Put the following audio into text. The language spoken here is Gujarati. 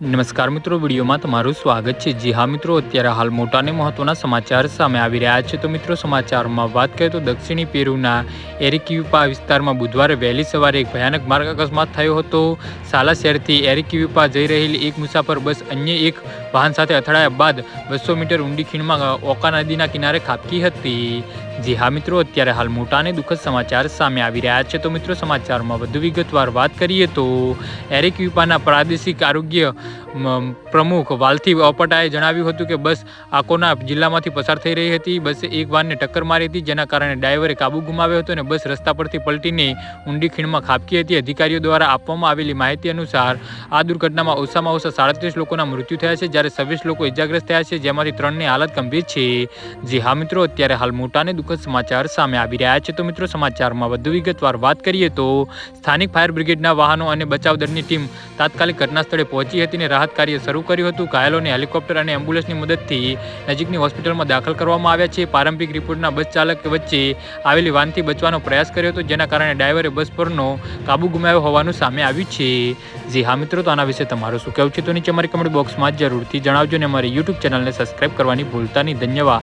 નમસ્કાર મિત્રો, વિડીયોમાં તમારું સ્વાગત છે। જી હા મિત્રો, અત્યારે હાલ મોટા અને મહત્વના સમાચાર સામે આવી રહ્યા છે। તો મિત્રો, સમાચારમાં વાત કરીએ તો દક્ષિણી પેરુના એરિક્યુપા વિસ્તારમાં બુધવારે વહેલી સવારે એક ભયાનક માર્ગ અકસ્માત થયો હતો। સાલા શહેરથી એરિક્યુપા જઈ રહેલી એક મુસાફર બસ અન્ય એક વાહન સાથે અથડાયા બાદ 200 મીટર ઊંડી ખીણમાં ઓકા નદીના કિનારે ખાબકી હતી। જી હા મિત્રો, અત્યારે હાલ મોટા અને દુઃખદ સમાચાર સામે આવી રહ્યા છે। તો મિત્રો, સમાચારમાં વધુ વિગતવાર વાત કરીએ તો એરિક્યુપાના પ્રાદેશિક આરોગ્ય પ્રમુખ વાલ્થી ઓપટાએ જણાવ્યું હતું કે બસ આકોના જિલ્લામાંથી પસાર થઈ રહી હતી। બસે એક વાહનને ટક્કર મારી હતી, જેના કારણે ડ્રાઈવરે કાબુ ગુમાવ્યો હતો અને બસ રસ્તા પરથી પલટીને ઊંડી ખીણમાં ખાબકી હતી। અધિકારીઓ દ્વારા આપવામાં આવેલી માહિતી અનુસાર આ દુર્ઘટનામાં ઓછામાં ઓછા 37 લોકોના મૃત્યુ થયા છે, જ્યારે 26 લોકો ઇજાગ્રસ્ત થયા છે, જેમાંથી 3ની હાલત ગંભીર છે। જી હા મિત્રો, અત્યારે હાલ મોટા અને દુઃખદ સમાચાર સામે આવી રહ્યા છે। તો મિત્રો, સમાચારમાં વધુ વિગતવાર વાત કરીએ તો સ્થાનિક ફાયર બ્રિગેડના વાહનો અને બચાવ દળની ટીમ તાત્કાલિક ઘટના સ્થળે પહોંચી હતી અને રાહત કાર્ય શરૂ કર્યું હતું। ઘાયલોને હેલિકોપ્ટર અને એમ્બ્યુલન્સની મદદથી નજીકની હોસ્પિટલમાં દાખલ કરવામાં આવ્યા છે। પ્રારંભિક રિપોર્ટના બસ ચાલક વચ્ચે આવેલી વાનથી બચવાનો પ્રયાસ કર્યો હતો, જેના કારણે ડ્રાઈવરે બસ પરનો કાબુ ગુમાવ્યો હોવાનું સામે આવ્યું છે। જી હા મિત્રો, તો આના વિશે તમારું શું કહેવું છે તો નીચે અમારી કમેન્ટ બોક્સમાં જરૂરથી જણાવજો અને અમારી યુટ્યુબ ચેનલને સબસ્ક્રાઈબ કરવાની ભૂલતા નહીં। ધન્યવાદ।